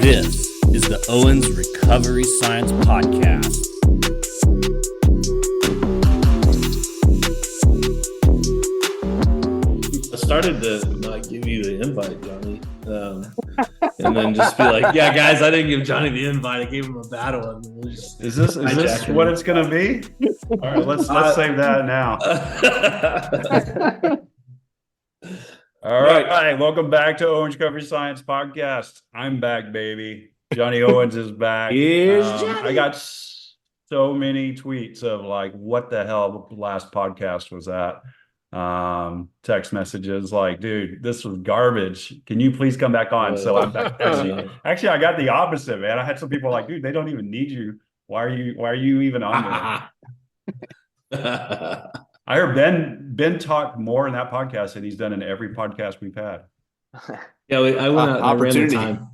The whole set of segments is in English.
This is the Owens Recovery Science Podcast. I started to not give you the invite, Johnny, and then just be like, "Yeah, guys, I didn't give Johnny the invite. I gave him a bad one." We'll Is this what it's going to be? All right, let's save that now. All right, welcome back to Owens Recovery Science Podcast. I'm back, baby. Johnny Owens is back. Here's Johnny. I got so many tweets of like, what the hell the last podcast was at? Text messages like, dude, this was garbage. Can you please come back on? So I'm back. Actually, I got the opposite, man. I had some people like, dude, they don't even need you. Why are you even on there? I heard Ben talked more in that podcast than he's done in every podcast we've had. Yeah, I went out and I ran the time.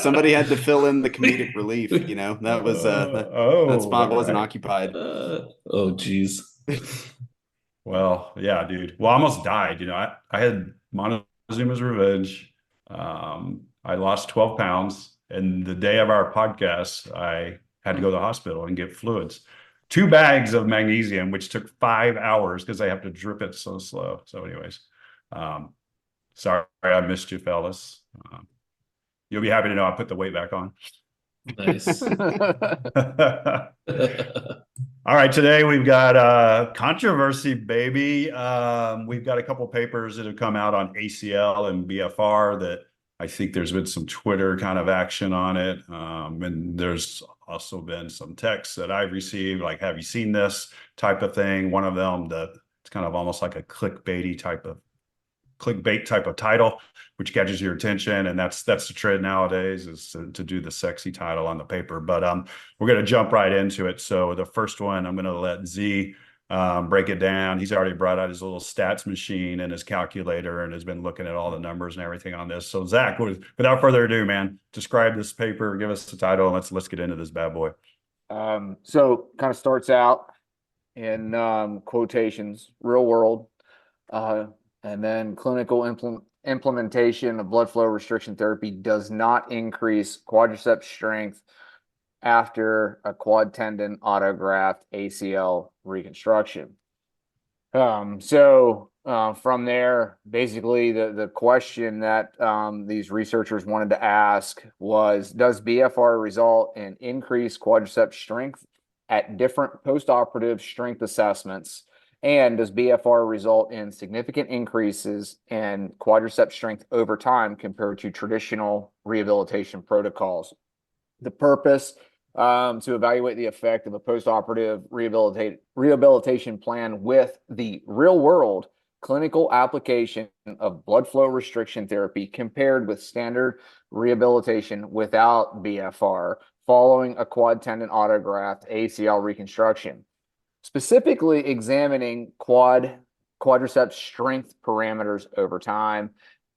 Somebody had to fill in the comedic relief, you know. That was that spot wasn't occupied. Oh geez. Well, yeah, dude. Well, I almost died. You know, I had Montezuma's revenge. I lost 12 pounds, and the day of our podcast, I had to go to the hospital and get fluids. 2 bags of magnesium, which took 5 hours because I have to drip it so slow. So, anyways, sorry I missed you, fellas. You'll be happy to know I put the weight back on. Nice. All right, today we've got controversy, baby. We've got a couple papers that have come out on ACL and BFR that I think there's been some Twitter kind of action on it. And there's also been some texts that I've received, like, have you seen this type of thing? One of them, it's kind of almost like a clickbait type of title, which catches your attention. And that's the trend nowadays, is to do the sexy title on the paper. But we're going to jump right into it. So the first one, I'm going to let Z break it down. He's already brought out his little stats machine and his calculator and has been looking at all the numbers and everything on this. So Zach, without further ado, man, describe this paper, give us the title, and let's get into this bad boy. So kind of starts out in quotations, real world, and then clinical implementation of blood flow restriction therapy does not increase quadriceps strength after a quad tendon autograft ACL reconstruction. So from there, basically the question that these researchers wanted to ask was, does BFR result in increased quadriceps strength at different postoperative strength assessments? And does BFR result in significant increases in quadriceps strength over time compared to traditional rehabilitation protocols? The purpose to evaluate the effect of a postoperative rehabilitation plan with the real-world clinical application of blood flow restriction therapy compared with standard rehabilitation without BFR following a quad tendon autograft ACL reconstruction. Specifically examining quadriceps strength parameters over time.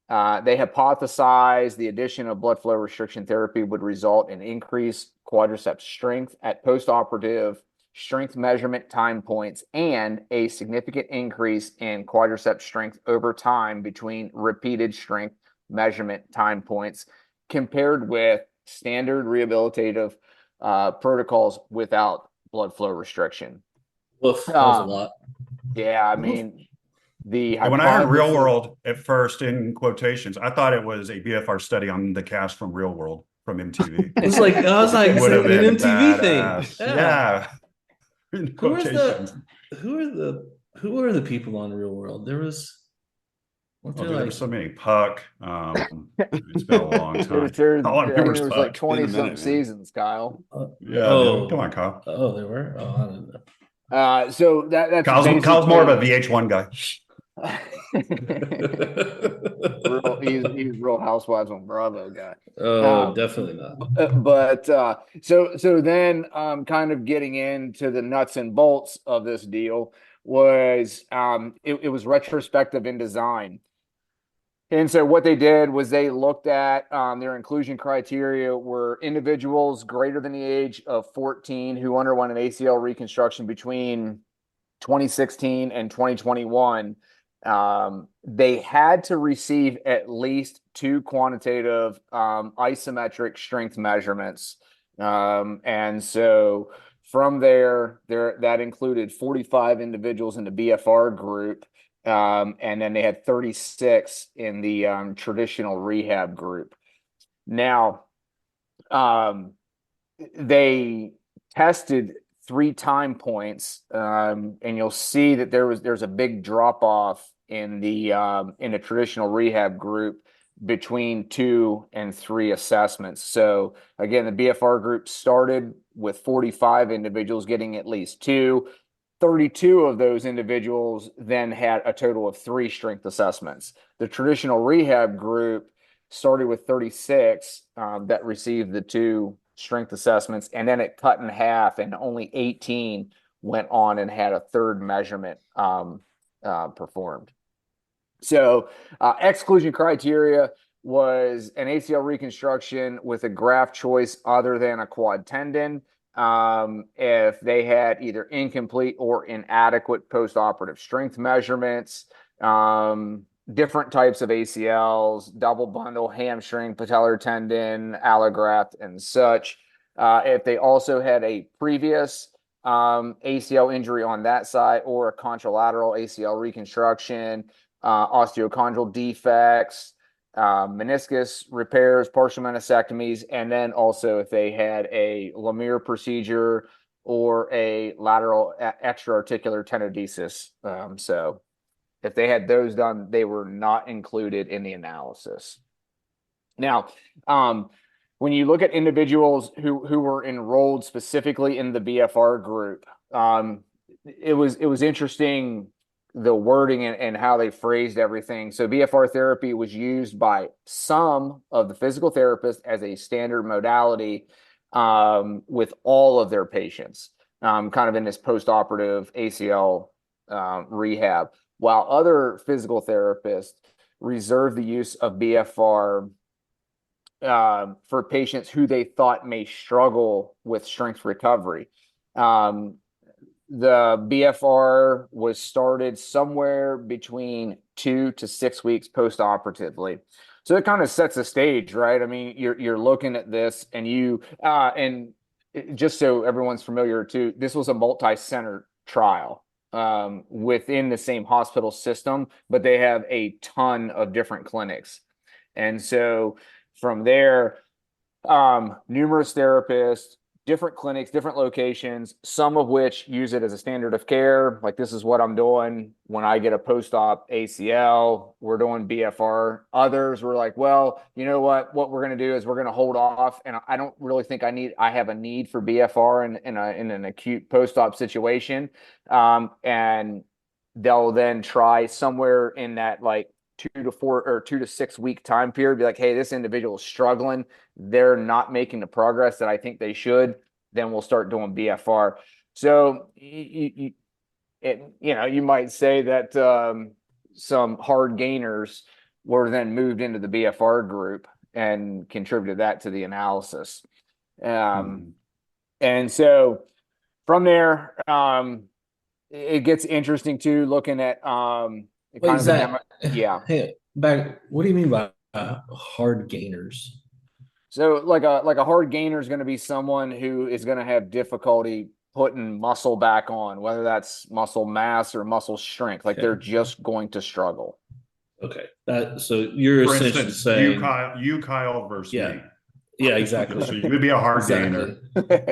They hypothesized the addition of blood flow restriction therapy would result in increased quadriceps strength at postoperative strength measurement time points and a significant increase in quadriceps strength over time between repeated strength measurement time points compared with standard rehabilitative protocols without blood flow restriction. Woof, that was a lot. Yeah, I mean, when I heard real world at first in quotations, I thought it was a BFR study on the cast from Real World from MTV. I was like, it's Would an have been MTV badass. thing. Yeah. In quotations. Who are the people on Real World? There was. There were so many. Puck. It's been a long time. There was like 20-something seasons, Kyle. Dude, come on, Kyle. Oh, there were. Oh, I don't know. So that's Kyle's more of a VH1 guy. He's Real Housewives on Bravo guy. Oh, definitely not. But so then kind of getting into the nuts and bolts of this deal was it was retrospective in design. And so what they did was they looked at their inclusion criteria were individuals greater than the age of 14 who underwent an ACL reconstruction between 2016 and 2021. They had to receive at least 2 quantitative isometric strength measurements. And so from there, that included 45 individuals in the BFR group. And then they had 36 in the traditional rehab group. Now, they tested 3 time points, and you'll see that there's a big drop off in the traditional rehab group between 2 and 3 assessments. So again, the BFR group started with 45 individuals getting at least 2. 32 of those individuals then had a total of 3 strength assessments. The traditional rehab group started with 36 that received the 2 strength assessments, and then it cut in half, and only 18 went on and had a 3rd measurement performed. So exclusion criteria was an ACL reconstruction with a graft choice other than a quad tendon. If they had either incomplete or inadequate postoperative strength measurements, different types of ACLs, double bundle, hamstring, patellar tendon, allograft, and such. If they also had a previous ACL injury on that side or a contralateral ACL reconstruction, osteochondral defects, meniscus repairs, partial meniscectomies, and then also if they had a Lemire procedure or a lateral extra-articular tenodesis. So if they had those done, they were not included in the analysis. Now, when you look at individuals who were enrolled specifically in the BFR group, it was interesting, the wording and how they phrased everything. So BFR therapy was used by some of the physical therapists as a standard modality with all of their patients, kind of in this postoperative ACL rehab, while other physical therapists reserve the use of BFR for patients who they thought may struggle with strength recovery. The BFR was started somewhere between 2 to 6 weeks post-operatively. So it kind of sets the stage, right? I mean, you're looking at this, and and just so everyone's familiar too, this was a multi-center trial within the same hospital system, but they have a ton of different clinics. And so from there, numerous therapists, different clinics, different locations, some of which use it as a standard of care. Like, this is what I'm doing when I get a post-op ACL, we're doing BFR. Others were like, well, you know what we're going to do is we're going to hold off. And I don't really think I have a need for BFR in an acute post-op situation. And they'll then try somewhere in that like 2 to 4 or 2 to 6 week time period, be like, hey, this individual is struggling. They're not making the progress that I think they should. Then we'll start doing BFR. So you might say that some hard gainers were then moved into the BFR group and contributed that to the analysis. And so from there, it gets interesting too, looking at Wait, Zach, yeah. Hey, back. What do you mean by hard gainers? So like a hard gainer is going to be someone who is going to have difficulty putting muscle back on, whether that's muscle mass or muscle strength. Like, they're just going to struggle. Okay. So you're For essentially instance, saying you Kyle versus me. Yeah, exactly. So you would be a hard gainer.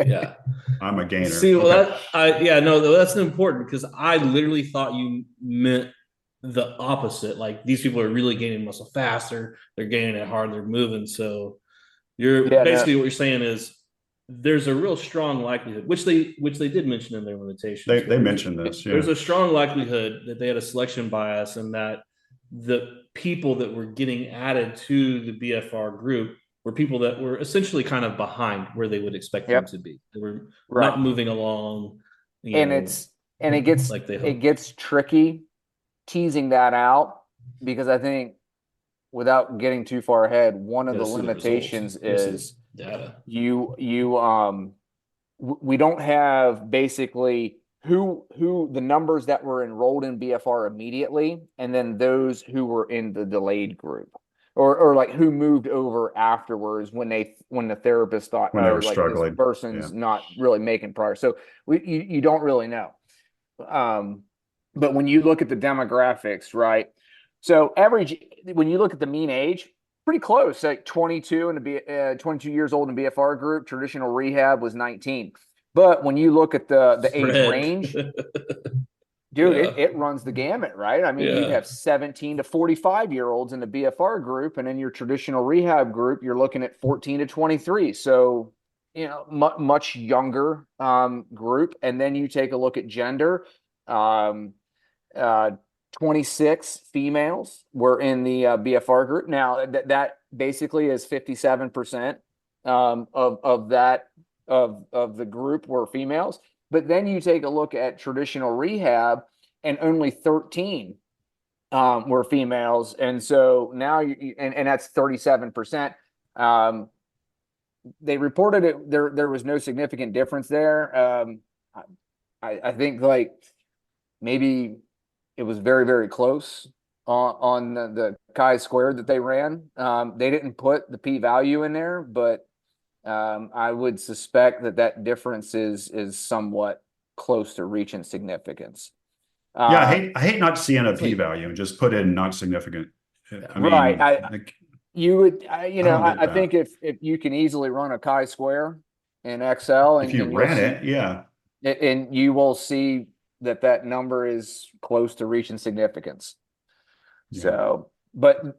Yeah. I'm a gainer. See, well, that's important, because I literally thought you meant the opposite. Like, these people are really gaining muscle faster, they're gaining it hard, they're moving. So what you're saying is there's a real strong likelihood, which they did mention in their limitations. They mentioned this. Yeah. There's a strong likelihood that they had a selection bias, and that the people that were getting added to the BFR group were people that were essentially kind of behind where they would expect them to be. They were not moving along. It gets tricky teasing that out, because I think, without getting too far ahead, one of the limitations is data. We don't have basically who the numbers that were enrolled in BFR immediately, and then those who were in the delayed group, or like who moved over afterwards when the therapist thought, when they oh, were like this struggling. person's not really making progress. So you don't really know. But when you look at the demographics, right? So when you look at the mean age, pretty close, like 22 and 22 years old in BFR group. Traditional rehab was 19. But when you look at the age range, dude, Yeah. it runs the gamut, right? I mean, you'd Yeah. have 17 to 45-year-olds in the BFR group, and in your traditional rehab group, you're looking at 14 to 23. So, much younger group. And then you take a look at gender. Um, 26 females were in the BFR group. Now that basically is 57% of that of the group were females. But then you take a look at traditional rehab, and only 13 were females, and so now and that's 37%. They reported it there was no significant difference there. I think like maybe it was very, very close on the chi-squared that they ran. They didn't put the p-value in there, but I would suspect that difference is somewhat close to reaching significance. Yeah, I hate not seeing a p-value and just put in not significant. I mean, right. You would, I that. think if you can easily run a chi-square in Excel, If you and ran it, yeah. and you will see that number is close to reaching significance. Yeah. So,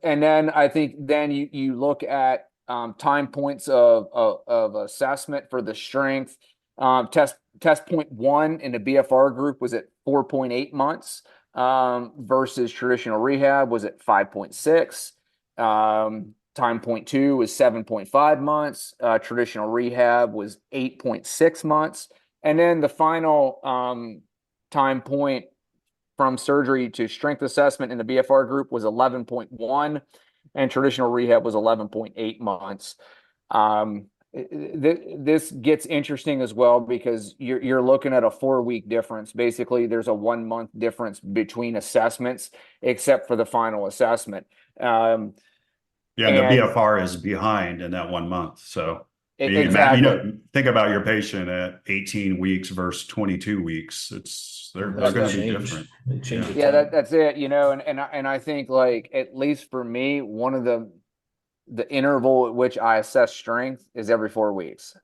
and then I think then you look at time points of assessment for the strength. Test point 1 in the BFR group was at 4.8 months versus traditional rehab was at 5.6. Time point 2 was 7.5 months. Traditional rehab was 8.6 months. And then the final time point from surgery to strength assessment in the BFR group was 11.1, and traditional rehab was 11.8 months. This gets interesting as well because you're looking at a 4-week difference. Basically, there's a 1-month difference between assessments, except for the final assessment. Yeah, and the BFR is behind in that 1 month. So exactly. Think about your patient at 18 weeks versus 22 weeks. They're going to be different. That's it. And I think like at least for me, one of the interval at which I assess strength is every 4 weeks.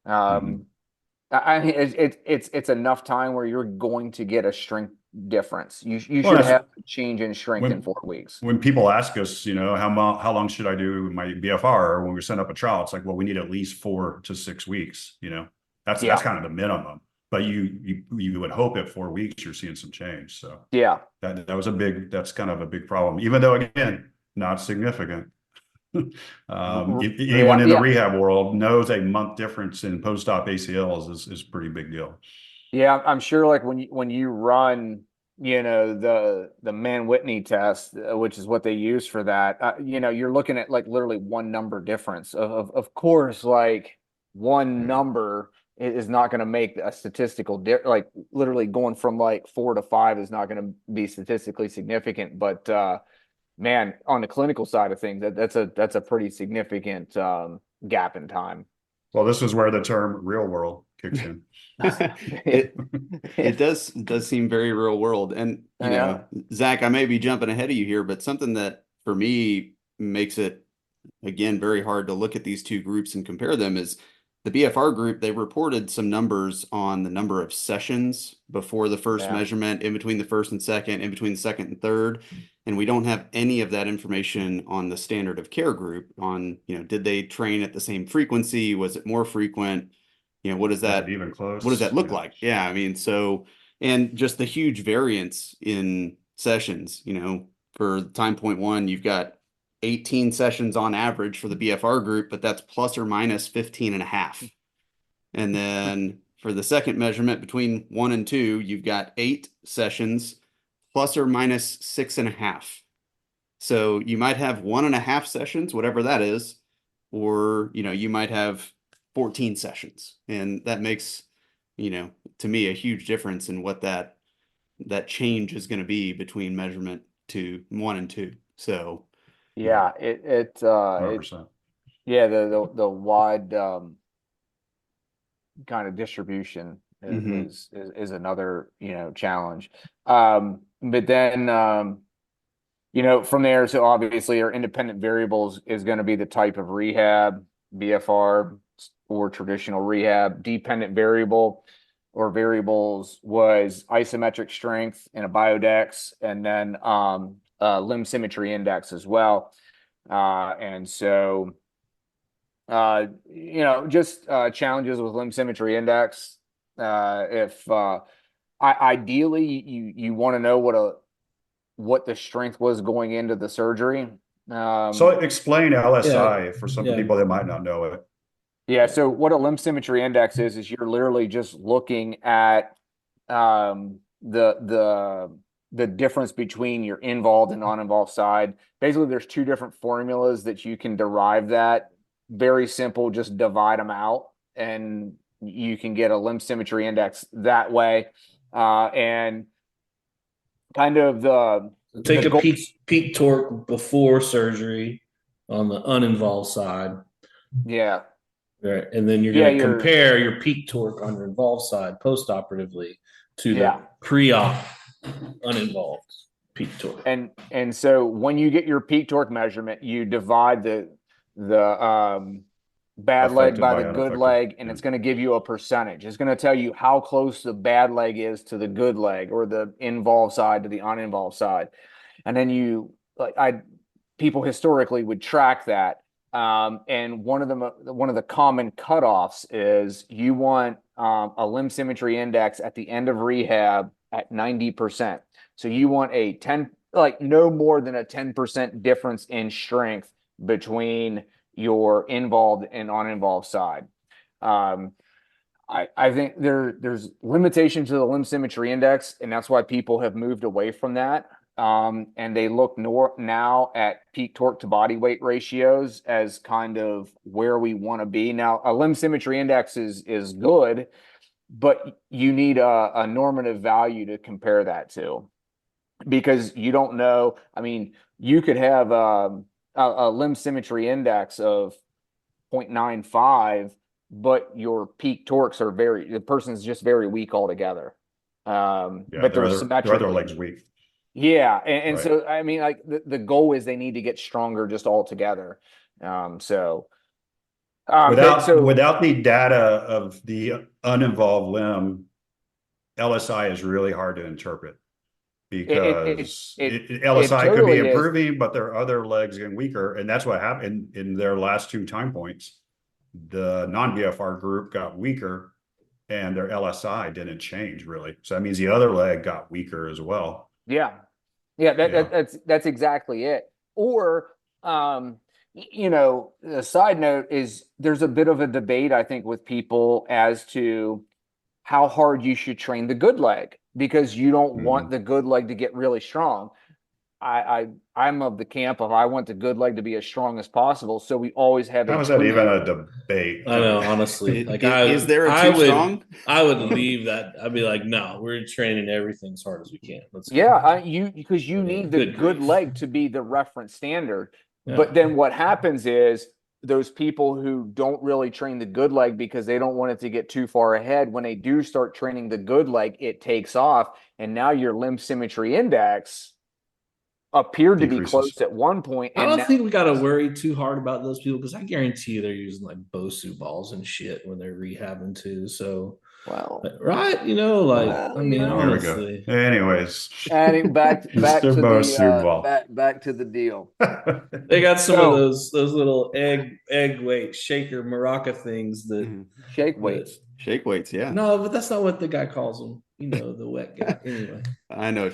I mean, it's enough time where you're going to get a strength difference. You should have a change in strength in 4 weeks. When people ask us, how long should I do my BFR? When we send up a trial, it's like, well, we need at least 4 to 6 weeks. That's kind of the minimum. But you would hope at 4 weeks you're seeing some change. So that's kind of a big problem. Even though again, not significant. Anyone in the rehab world knows a month difference in post-op ACLs is a pretty big deal. Yeah, I'm sure like when you run, the Mann-Whitney test, which is what they use for that, you're looking at like literally one number difference. Of course, like one number is not going to make a statistical like literally going from like 4 to 5 is not going to be statistically significant, but man, on the clinical side of things, that's a pretty significant gap in time. Well, this is where the term real world kicks in. it does seem very real world. And, Zach, I may be jumping ahead of you here, but something that for me makes it, again, very hard to look at these two groups and compare them is the BFR group. They reported some numbers on the number of sessions before the first measurement, in between the first and second, in between the second and third. And we don't have any of that information on the standard of care group on, did they train at the same frequency? Was it more frequent? What does that even close? What does that look like? Yeah. I mean, and just the huge variance in sessions, for time point 1, you've got 18 sessions on average for the BFR group, but that's plus or minus 15 and a half. And then for the second measurement between 1 and 2, you've got 8 sessions plus or minus 6.5. So you might have 1.5 sessions, whatever that is, or, you might have 14 sessions. And that makes, to me, a huge difference in what that change is going to be between measurement to 1 and 2. So Yeah, it 100%. yeah, the wide kind of distribution Mhm. is another, challenge. But then from there, so obviously our independent variables is going to be the type of rehab, BFR or traditional rehab. Dependent variable or variables was isometric strength and a biodex, and then limb symmetry index as well. And so just challenges with limb symmetry index. If ideally you want to know what the strength was going into the surgery. So explain LSI Yeah, for some yeah. people that might not know it. Yeah, so what a limb symmetry index is you're literally just looking at the difference between your involved and non-involved side. Basically, there's two different formulas that you can derive that. Very simple, just divide them out, and you can get a limb symmetry index that way. And kind of Take a goal. peak torque before surgery on the uninvolved side. Yeah. Right. And then you're Yeah, going to compare your peak torque on your involved side post-operatively to the Yeah. pre-op uninvolved peak torque. And so when you get your peak torque measurement, you divide the bad leg Affected by by the good unaffected. leg, and Yeah. it's going to give you a percentage. It's going to tell you how close the bad leg is to the good leg, or the involved side to the uninvolved side. And then people historically would track that. And one of the common cutoffs is you want a limb symmetry index at the end of rehab at 90%. So you want no more than a 10% difference in strength between your involved and uninvolved side. I think there's limitations to the limb symmetry index, and that's why people have moved away from that. And they look now at peak torque to body weight ratios as kind of where we want to be. Now, a limb symmetry index is good, but you need a normative value to compare that to, because you don't know. I mean, you could have a limb symmetry index of 0.95, but your peak torques the person's just very weak altogether. Yeah, But they're their other symmetrically. leg's weak. Yeah, and Right. so I mean, like the goal is they need to get stronger just altogether. Without the data of the uninvolved limb, LSI is really hard to interpret, because it LSI could be totally is. improving, but their other legs getting weaker, and that's what happened in their last 2 time points. The non-BFR group got weaker, and their LSI didn't change really. So that means the other leg got weaker as well. Yeah, that's exactly it. Or the side note is there's a bit of a debate, I think, with people as to how hard you should train the good leg, because you don't want the good leg to get really strong. I'm of the camp of I want the good leg to be as strong as possible, so we always have How a is that even a tweak. debate? I know, honestly. Like Is there a I too would, strong? I would leave that. I'd be like, no, we're training everything as hard as we can. Let's go. Yeah, because you I mean, need the good good grief. leg to be the reference standard. Yeah. But then what happens is those people who don't really train the good leg because they don't want it to get too far ahead, when they do start training the good leg, it takes off. And now your limb symmetry index appeared to be Decreases. close at one point. I And don't now, think we got to worry too hard about those people, because I guarantee you they're using like Bosu balls and shit when they're rehabbing too. So, well, right? I mean, well, Here we go. honestly. Anyways, adding back to Mr. Bosu the ball. back to the deal. They got some So- of those little egg weight shaker maraca things that Shake weights. Shake weights, yeah. No, but that's not what the guy calls them. The wet guy. Anyway. I know.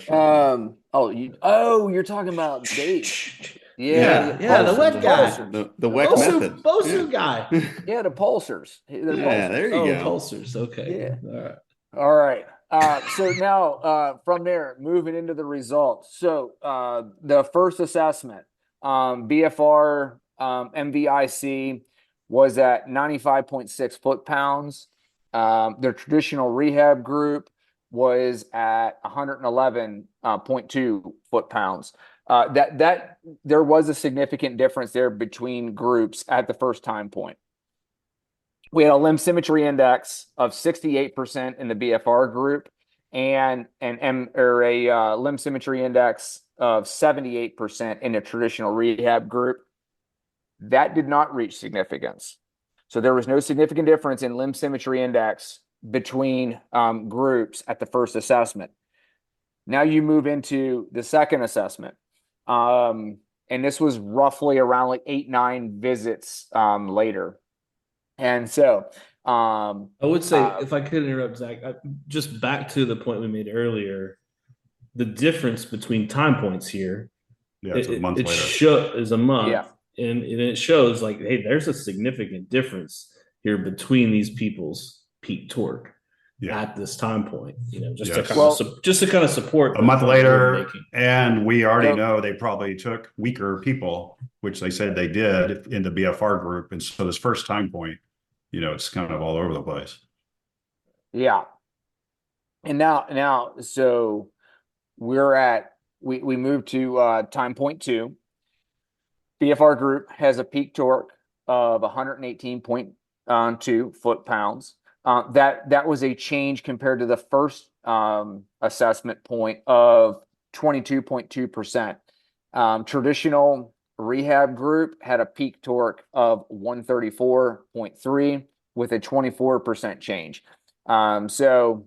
What You're talking about Dave. Yeah, the wet guy. The WEC method. Bosu guy. Yeah, the pulsers. They're Yeah, pulsers. there you go. Pulsers. Okay. Yeah. All right. All right. So now from there, moving into the results. So the first assessment, BFR MVIC was at 95.6 foot-pounds. Their traditional rehab group was at 111.2 foot-pounds. That there was a significant difference there between groups at the first time point. We had a limb symmetry index of 68% in the BFR group and a limb symmetry index of 78% in the traditional rehab group. That did not reach significance. So there was no significant difference in limb symmetry index between groups at the first assessment. Now you move into the second assessment. And this was roughly around like 8-9 visits later. And so I would say, if I could interrupt, Zach, just back to the point we made earlier, the difference between time points here. Yeah, it's a month later. Is a month. Yeah. And it shows like, hey, there's a significant difference here between these people's peak torque at this time point. Just to kind of support a month later, and we already know they probably took weaker people, which they said they did in the BFR group, and so this first time point, it's kind of all over the place. Yeah, and now, so we moved to time point 2. BFR group has a peak torque of 118.2 foot-pounds. That was a change compared to the first assessment point of 22.2%. Traditional rehab group had a peak torque of 134.3 with a 24% change. So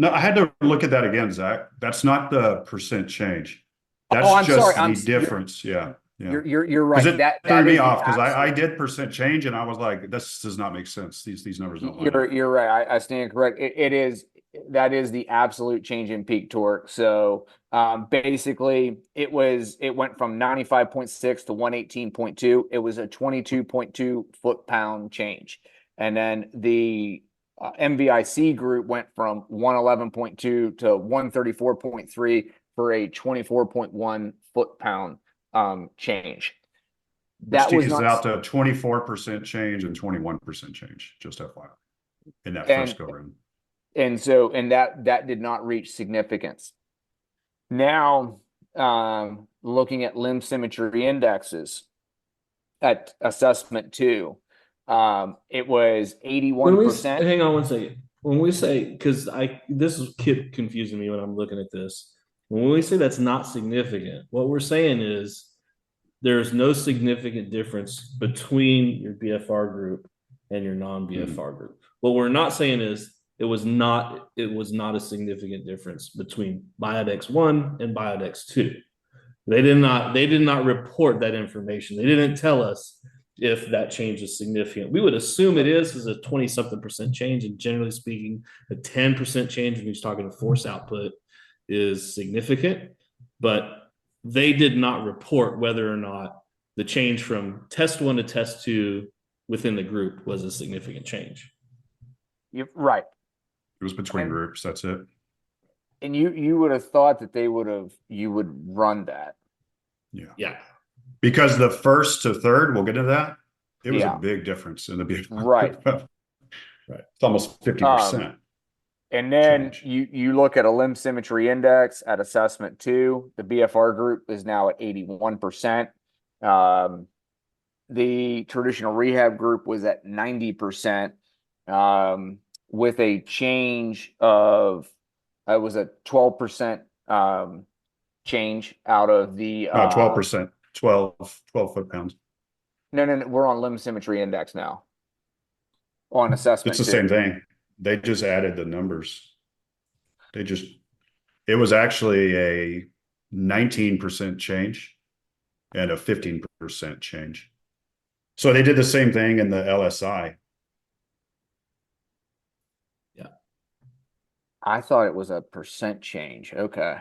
I had to look at that again, Zach. That's not the percent change. That's the difference. Yeah. You're right. That threw me off because I did percent change and I was like, this does not make sense. These numbers don't line up. You're right. I stand correct. That is the absolute change in peak torque. So basically it went from 95.6 to 118.2. It was a 22.2 foot-pound change. And then the MVIC group went from 111.2 to 134.3 for a 24.1 foot-pound change. That was out to 24% change and 21% change, just FYI, in that first go round. And that did not reach significance. Now, looking at limb symmetry indexes at assessment 2, it was 81%. Hang on one second. When we say, because this is confusing me when I'm looking at this. When we say that's not significant, what we're saying is there's no significant difference between your BFR group and your non-BFR group. What we're not saying is it was not a significant difference between Biodex 1 and Biodex 2. They did not report that information. They didn't tell us if that change is significant. We would assume it is a 20-something% change, and generally speaking, a 10% change when he's talking force output is significant, but they did not report whether or not the change from test 1 to test 2 within the group was a significant change. You're right. It was between groups. That's it. And you would have thought that you would run that. Yeah. Because the first to third, we'll get into that. It was a big difference in the BFR. Right. Right. It's almost 50%. And then you look at a limb symmetry index at assessment 2. The BFR group is now at 81%. The traditional rehab group was at 90%, with a change of it was a 12% change out of the 12%, 12 foot-pounds. No, we're on limb symmetry index now. On assessment, it's the same thing. They just added the numbers. It was actually a 19% change and a 15% change. So they did the same thing in the LSI. Yeah. I thought it was a percent change. Okay.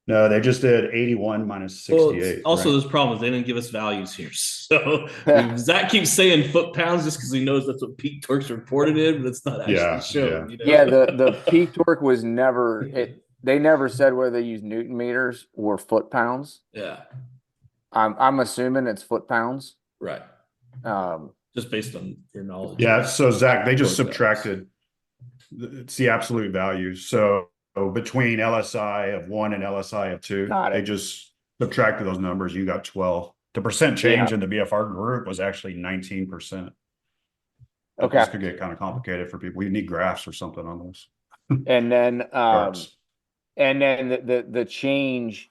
No, they just did 81 minus 68. Also, there's problems. They didn't give us values here. So Zach keeps saying foot-pounds just because he knows that's what peak torque's reported in, but it's not actually shown. Yeah, the peak torque was never they never said whether they use Newton meters or foot-pounds. Yeah. I'm assuming it's foot-pounds. Right. just based on your knowledge. Yeah. So Zach, they just Of course, subtracted, it's the absolute value. So between LSI of 1 and LSI of 2, Got they it. just subtracted those numbers. You got 12. The percent change Yeah. in the BFR group was actually 19%. But Okay. this could get kind of complicated for people. We need graphs or something on this. And then Charts. the change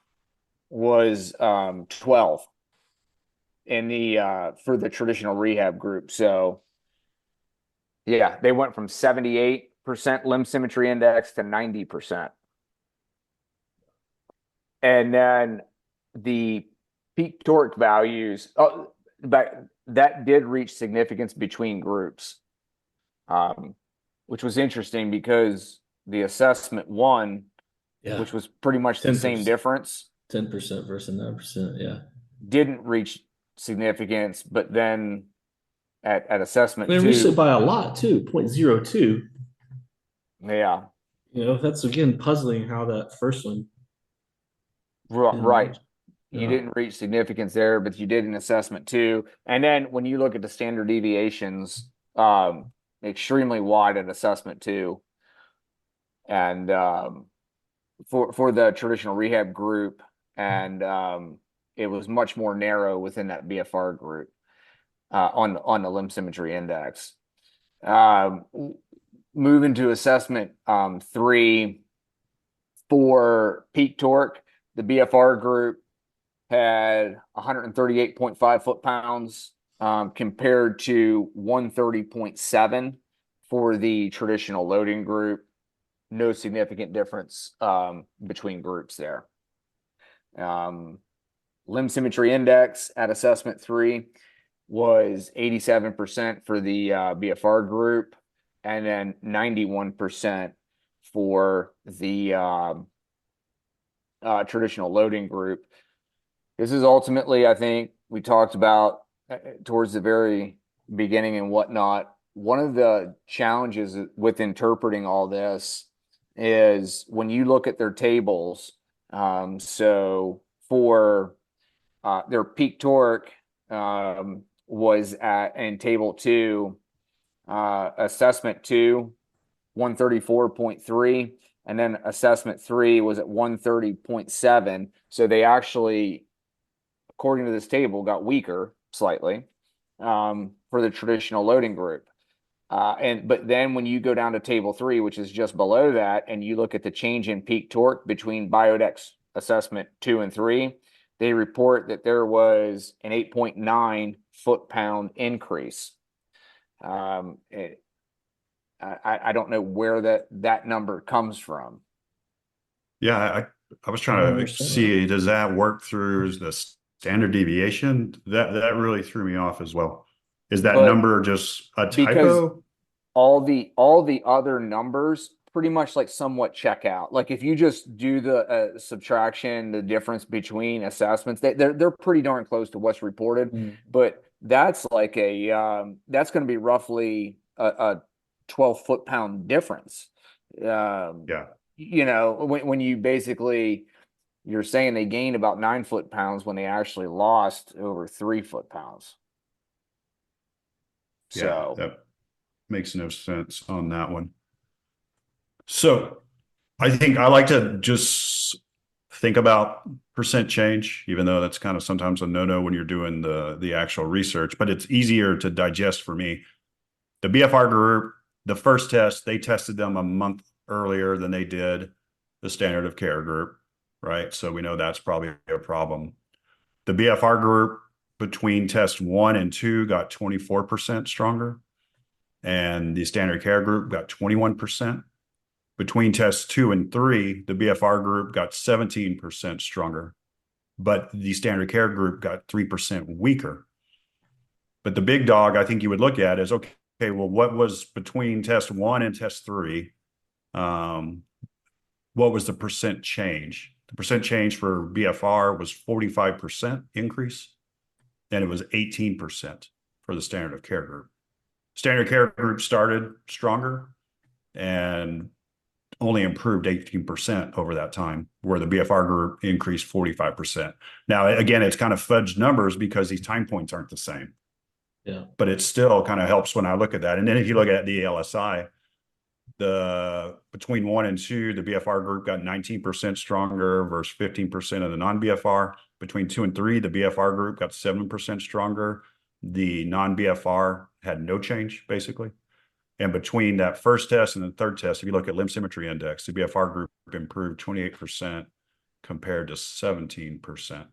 was 12 in the for the traditional rehab group. So yeah, they went from 78% limb symmetry index to 90%. And then the peak torque values, but that did reach significance between groups, which was interesting because the assessment one, Yeah. which was pretty much the same 10%. difference, 10% versus 9%. Yeah. didn't reach significance, but then at assessment I mean, reached it two, by a lot too, 0.02. yeah, You know, that's again puzzling how that first one. right. You Yeah. didn't reach significance there, but you did in assessment two. And then when you look at the standard deviations, extremely wide at assessment two. And for the traditional rehab group, and it was much more narrow within that BFR group on the limb symmetry index. Moving to assessment three for peak torque, the BFR group had 138.5 foot-pounds compared to 130.7 for the traditional loading group. No significant difference between groups there. Limb symmetry index at assessment three was 87% for the BFR group, and then 91% for the traditional loading group. This is ultimately, I think, we talked about towards the very beginning and whatnot. One of the challenges with interpreting all this is when you look at their tables. So for their peak torque was at in table two, assessment two, 134.3, and then assessment three was at 130.7. So they actually, according to this table, got weaker slightly for the traditional loading group. But then when you go down to table three, which is just below that, and you look at the change in peak torque between Biodex assessment 2 and 3, they report that there was an 8.9 foot-pound increase. I don't know where that number comes from. Yeah, I was trying to see, does that work through the standard deviation? That really threw me off as well. Is that number just a typo? Because all the other numbers pretty much like somewhat check out. Like if you just do the subtraction, the difference between assessments, they're pretty darn close to what's reported. But that's like that's going to be roughly a 12 foot-pound difference. Yeah. You know, when you basically you're saying they gained about 9 foot-pounds when they actually lost over 3 foot-pounds. Yeah, that makes no sense on that one. So I think I like to just think about percent change, even though that's kind of sometimes a no-no when you're doing the actual research, but it's easier to digest for me. The BFR group, the first test, they tested them a month earlier than they did the standard of care group, right? So we know that's probably a problem. The BFR group between test 1 and 2 got 24% stronger, and the standard care group got 21%. Between tests 2 and 3, the BFR group got 17% stronger, but the standard care group got 3% weaker. But the big dog I think you would look at is, okay, well, what was between test 1 and test 3? What was the percent change? The percent change for BFR was 45% increase, and it was 18% for the standard of care group. Standard care group started stronger and only improved 18% over that time, where the BFR group increased 45%. Now, again, it's kind of fudged numbers because these time points aren't the same. Yeah. But it still kind of helps when I look at that. And then if you look at the LSI, between 1 and 2, the BFR group got 19% stronger versus 15% of the non-BFR. Between 2 and 3, the BFR group got 7% stronger. The non-BFR had no change, basically. And between that first test and the third test, if you look at limb symmetry index, the BFR group improved 28% compared to 17%.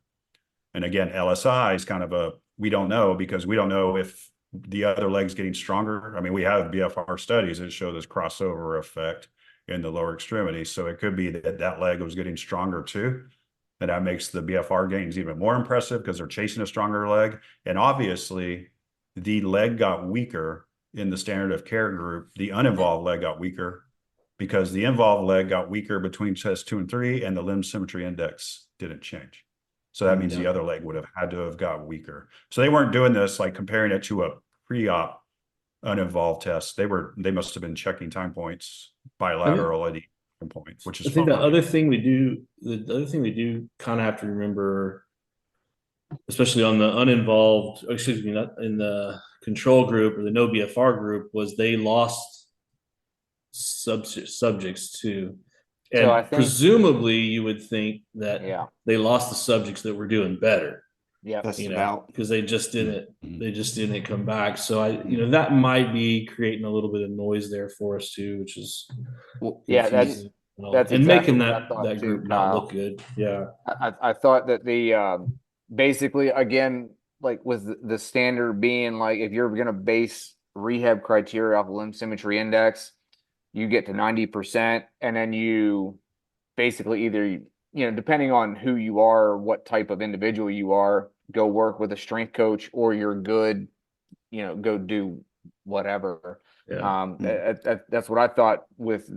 And again, LSI is kind of we don't know, because we don't know if the other leg's getting stronger. I mean, we have BFR studies that show this crossover effect in the lower extremity. So it could be that that leg was getting stronger too. And that makes the BFR gains even more impressive because they're chasing a stronger leg. And obviously, the leg got weaker in the standard of care group. The uninvolved leg got weaker because the involved leg got weaker between test 2 and 3, and the limb symmetry index didn't change. So that means the other leg would have had to have got weaker. So they weren't doing this like comparing it to a pre-op uninvolved test. They must have been checking time points bilateral at each point, which is I think fine. the other thing we do kind of have to remember, especially on the uninvolved, excuse me, not in the control group or the no BFR group, was they lost subjects too. And So I think, presumably you would think that yeah, they lost the subjects that were doing better, yeah, That's you know, about. because they just didn't come back. So Mm-hmm. that might be creating a little bit of noise there for us too, which is Well, yeah. confusing, That's and exactly making what I thought that too, group not Kyle. look good. Yeah. I thought that basically, again, like with the standard being like, if you're going to base rehab criteria off of limb symmetry index, you get to 90%, and then you basically either, depending on who you are, what type of individual you are, go work with a strength coach, or you're good, go do whatever. Yeah. That's what I thought with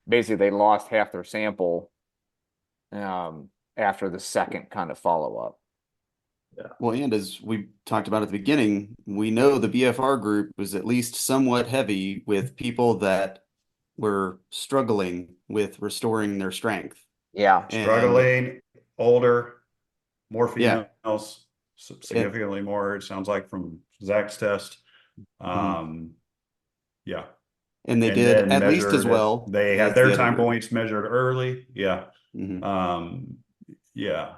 basically they lost half their sample after the second kind of follow up. Well, and as we talked about at the beginning, we know the BFR group was at least somewhat heavy with people that were struggling with restoring their strength. Yeah. Struggling, older, more Yeah. females, significantly more, it sounds like, from Zach's test. Yeah. And they And did then at least as measured, well they had as their the other time group. points measured early. Yeah. Yeah.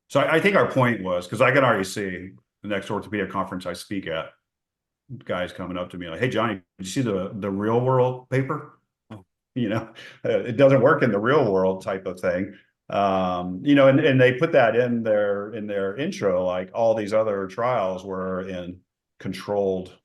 So I think our point was, because I can already see the next orthopedic conference I speak at, guys coming up to me like, "Hey, Johnny, did you see the real world paper?" It doesn't work in the real world type of thing. And they put that in their intro, like all these other trials were in controlled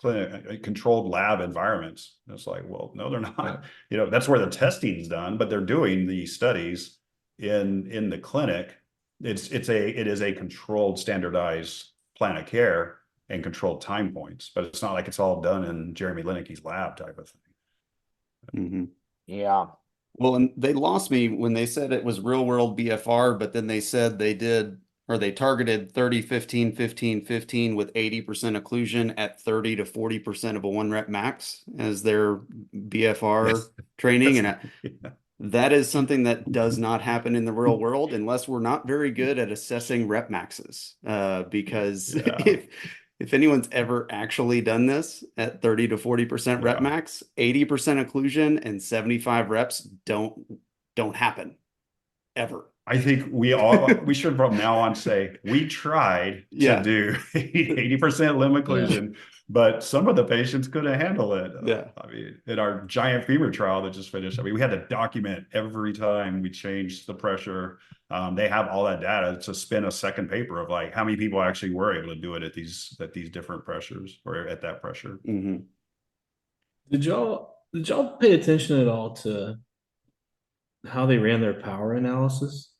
lab environments. And it's like, well, no, they're not. That's where the testing is done, but they're doing these studies in the clinic. It is a controlled, standardized plan of care and controlled time points, but it's not like it's all done in Jeremy Lineke's lab type of thing. Yeah. Well, and they lost me when they said it was real world BFR, but then they said they targeted 30, 15, 15, 15 with 80% occlusion at 30 to 40% of a 1 rep max as their BFR training. And that is something that does not happen in the real world unless we're not very good at assessing rep maxes. Because if anyone's ever actually done this at 30 to 40% rep max, 80% occlusion and 75 reps don't happen ever. I think we should from now on say we tried to do 80% limb occlusion, but some of the patients couldn't handle it. Yeah. I mean, in our giant femur trial that just finished, I mean, we had to document every time we changed the pressure. They have all that data to spin a second paper of like how many people actually were able to do it at these different pressures or at that pressure. Mm-hmm. Did y'all pay attention at all to how they ran their power analysis?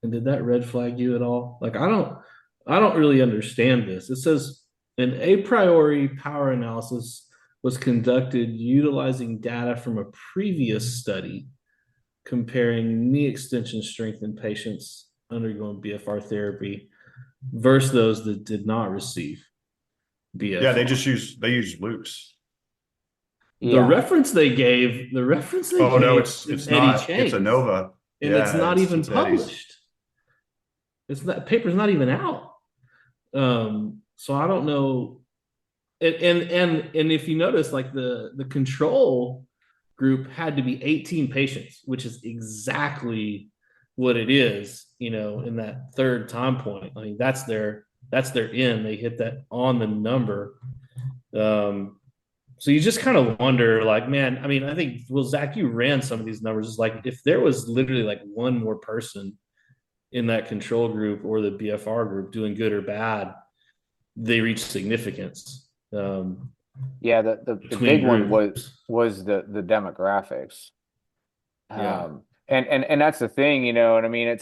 And did that red flag you at all? Like, I don't really understand this. It says an a priori power analysis was conducted utilizing data from a previous study comparing knee extension strength in patients undergoing BFR therapy versus those that did not receive BFR. Yeah, they use loops. The reference they gave, oh no, it's Eddie not. Chang's, it's a Nova, and it's not even published. It's not paper's not even out. So I don't know. And if you notice, like the control group had to be 18 patients, which is exactly what it is, in that third time point. I mean, that's their end. They hit that on the number. So you just kind of wonder, like, man, I mean, I think, well, Zach, you ran some of these numbers. It's like if there was literally like one more person in that control group or the BFR group doing good or bad, they reach significance. Yeah, the Between big one groups. was the demographics. Yeah. And that's the thing, and I mean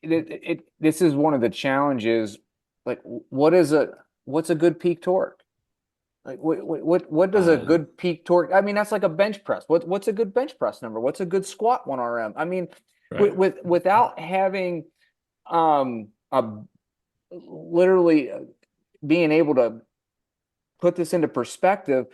this is one of the challenges. Like, what's a good peak torque? Like, what does a Uh, good peak torque? I mean, that's like a bench press. What's a good bench press number? What's a good squat 1 RM? I mean, right. without having a literally being able to put this into perspective,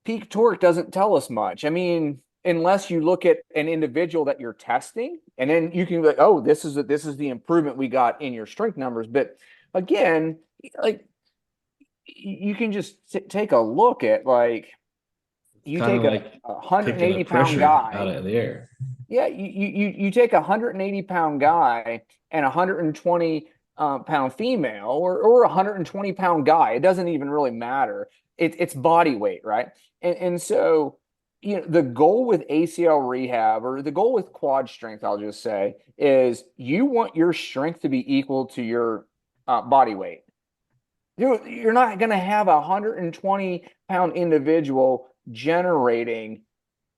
peak torque doesn't tell us much. I mean, unless you look at an individual that you're testing, and then you can be like, oh, this is the improvement we got in your strength numbers. But again, like, you can just take a look at, like, you Kind take of a like 180 taking the pound pressure out guy. of the air. Yeah, you take a 180 pound guy and a 120 pound female, or a 120 pound guy. It doesn't even really matter. It's body weight, right? And so, the goal with ACL rehab, or the goal with quad strength, I'll just say, is you want your strength to be equal to your body weight. You're not going to have a 120 pound individual generating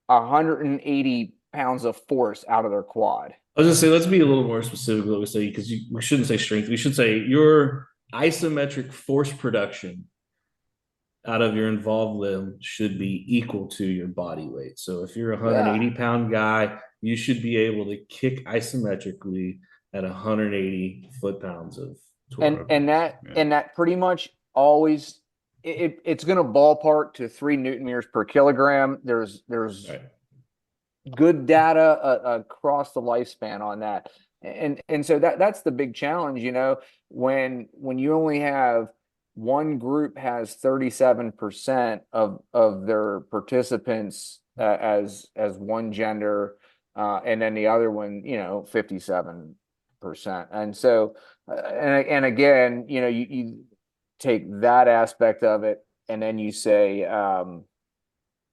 180 pounds of force out of their quad. I was gonna say, let's be a little more specific what we say, because we shouldn't say strength. We should say your isometric force production out of your involved limb should be equal to your body weight. So if you're a Yeah. 180-pound guy, you should be able to kick isometrically at 180 foot-pounds of And torque. and that Yeah. and that pretty much always, it's going to ballpark to 3 Newton meters per kilogram. There's Right. good data across the lifespan on that. And so that's the big challenge, when you only have one group has 37% of their participants as one gender, and then the other one, 57%. And so, and again, you take that aspect of it, and then you say,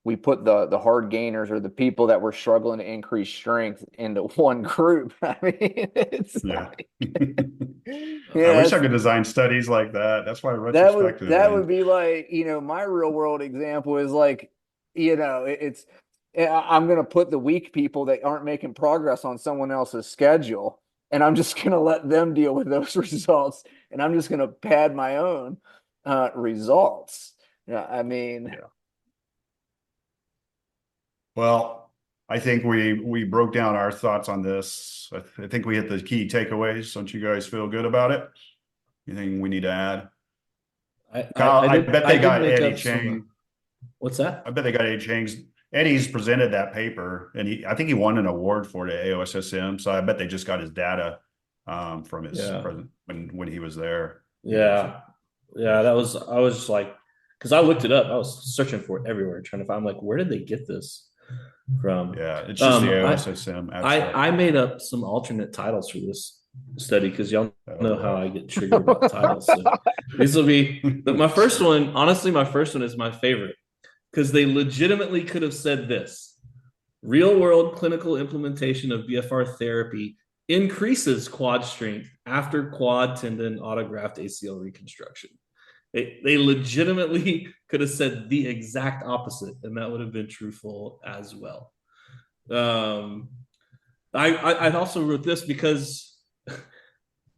we put the hard gainers, or the people that were struggling to increase strength, into one group. I mean, it's Yeah. like, I yeah, wish I could design studies like that. That's why that would retrospective, that man. would be like, my real world example is like, it's, I'm going to put the weak people that aren't making progress on someone else's schedule, and I'm just going to let them deal with those results, and I'm just going to pad my own results. Yeah, I mean, Yeah. Well, I think we broke down our thoughts on this. I think we hit the key takeaways. Don't you guys feel good about it? Anything we need to add? Kyle, I I did bet I they did got make Eddie up some. Chang. What's that? I bet they got Eddie Chang's. Eddie's presented that paper, and I think he won an award for it at AOSSM. So I bet they just got his data from his Yeah. present when he was there. Yeah. Yeah, I was just like, because I looked it up. I was searching for it everywhere, trying to find, I'm like, where did they get this from? Yeah, it's just the I AOSSM I abstract. I made up some alternate titles for this study, because y'all Oh, know how boy. I get triggered about titles. So these will be my first one. Honestly, my first one is my favorite, because they legitimately could have said this: real world clinical implementation of BFR therapy increases quad strength after quad tendon autograft ACL reconstruction. They legitimately could have said the exact opposite, and that would have been truthful as well. Um, I also wrote this because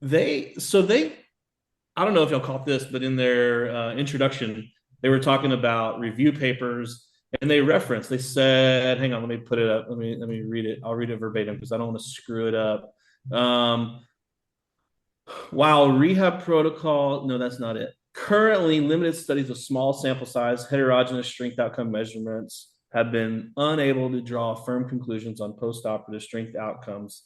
they I don't know if y'all caught this, but in their introduction, they were talking about review papers, and they said, hang on, let me put it up. Let me read it. I'll read it verbatim because I don't want to screw it up. While rehab protocol, no, that's not it. Currently, limited studies of small sample size, heterogeneous strength outcome measurements have been unable to draw firm conclusions on postoperative strength outcomes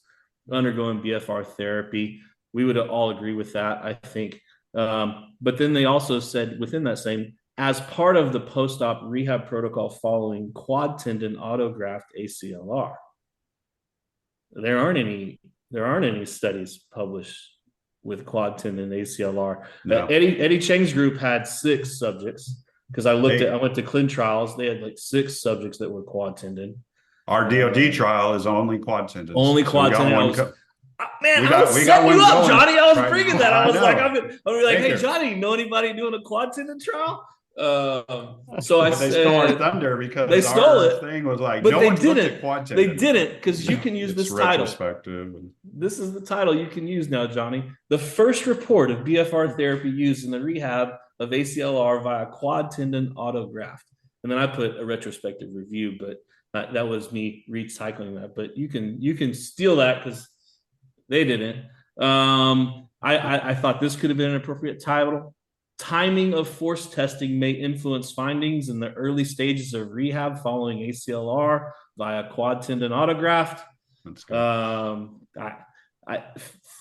undergoing BFR therapy. We would all agree with that, I think. But then they also said within that same, as part of the post-op rehab protocol following quad tendon autograft ACLR. There aren't any studies published with quad tendon ACLR. No. Eddie Cheng's group had 6 subjects because I went to Clin Trials. They had like 6 subjects that were quad tendon. Our DoD trial is only quad tendons. Only quad tendon. I was we setting you up, Johnny. I was right bringing now. that. I was like, I'm like, hey, you. Johnny, know anybody doing a quad tendon trial? So I they said, stole our thunder because they stole our it. thing was like, but no they one looked didn't. at quad tendon. They didn't because you can use this title. Retrospective. This is the title you can use now, Johnny. The first report of BFR therapy used in the rehab of ACLR via quad tendon autograft. And then I put a retrospective review, but that was me recycling that. But you can steal that because they didn't. I thought this could have been an appropriate title. Timing of force testing may influence findings in the early stages of rehab following ACLR via quad tendon autograft. That's good.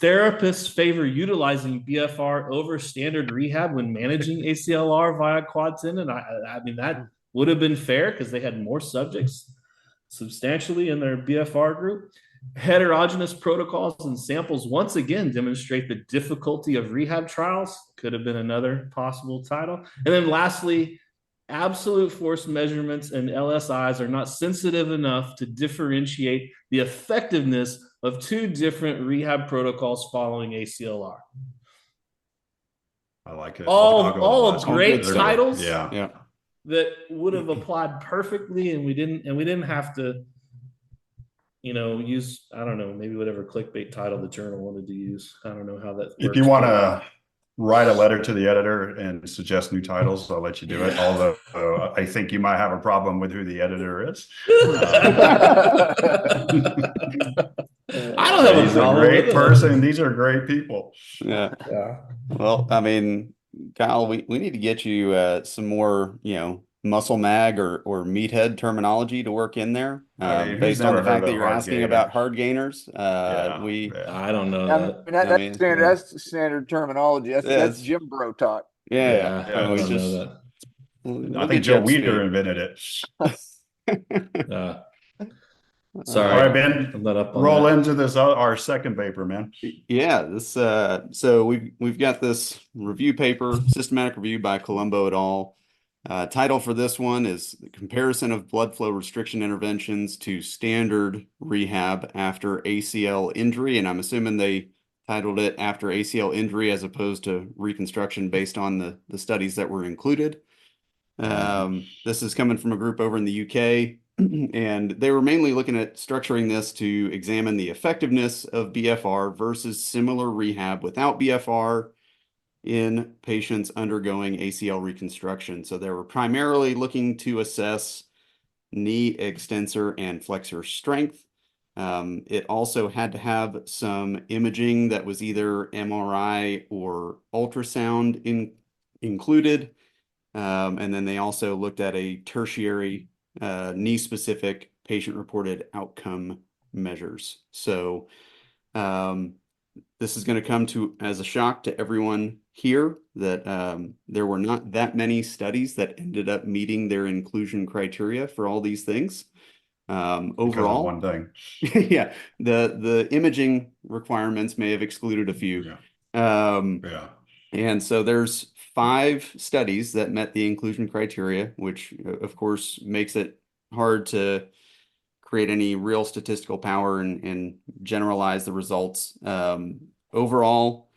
Therapists favor utilizing BFR over standard rehab when managing ACLR via quad tendon. I mean, that would have been fair because they had more subjects substantially in their BFR group. Heterogeneous protocols and samples once again demonstrate the difficulty of rehab trials. Could have been another possible title. And then lastly, absolute force measurements and LSIs are not sensitive enough to differentiate the effectiveness of 2 different rehab protocols following ACLR. I like it. All great titles. Yeah. That would have applied perfectly, and we didn't have to, use, I don't know, maybe whatever clickbait title the journal wanted to use. I don't know how that works. If you want to write a letter to the editor and suggest new titles, I'll let you do it. Although I think you might have a problem with who the editor is. I don't have a problem. He's a great person. These are great people. Yeah. Well, I mean, Kyle, we need to get you some more, muscle mag or meathead terminology to work in there. Based on the fact that you're asking about hard gainers. I don't know. That's standard terminology. That's gym bro talk. Yeah. I don't know that. I think Joe Weider invented it. Sorry. All right, Ben. Roll into this our second paper, man. Yeah, this so we've got this review paper, systematic review by Colombo et al. Title for this one is the comparison of blood flow restriction interventions to standard rehab after ACL injury, and I'm assuming they titled it after ACL injury as opposed to reconstruction based on the studies that were included. This is coming from a group over in the UK. And they were mainly looking at structuring this to examine the effectiveness of BFR versus similar rehab without BFR in patients undergoing ACL reconstruction. So they were primarily looking to assess knee extensor and flexor strength. It also had to have some imaging that was either MRI or ultrasound included. And then they also looked at a tertiary knee-specific patient-reported outcome measures. So this is going to come as a shock to everyone here that there were not that many studies that ended up meeting their inclusion criteria for all these things. Overall, one thing. Yeah, the imaging requirements may have excluded a few. And so there's 5 studies that met the inclusion criteria, which of course makes it hard to create any real statistical power and generalize the results. Overall,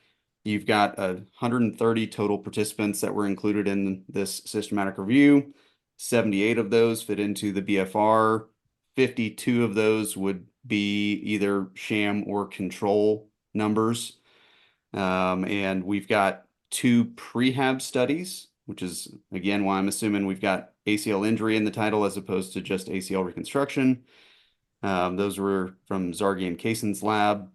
you've got 130 total participants that were included in this systematic review. 78 of those fit into the BFR. 52 of those would be either sham or control numbers. And we've got 2 prehab studies, which is, again, why I'm assuming we've got ACL injury in the title as opposed to just ACL reconstruction. Those were from Zargi and Kaysen's lab.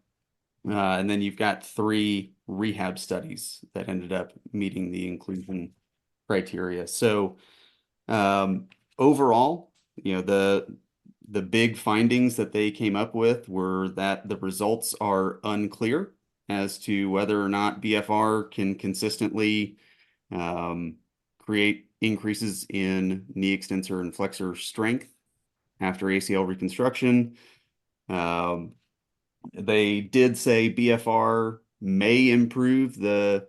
And then you've got 3 rehab studies that ended up meeting the inclusion criteria. So overall, the big findings that they came up with were that the results are unclear as to whether or not BFR can consistently create increases in knee extensor and flexor strength after ACL reconstruction. They did say BFR may improve the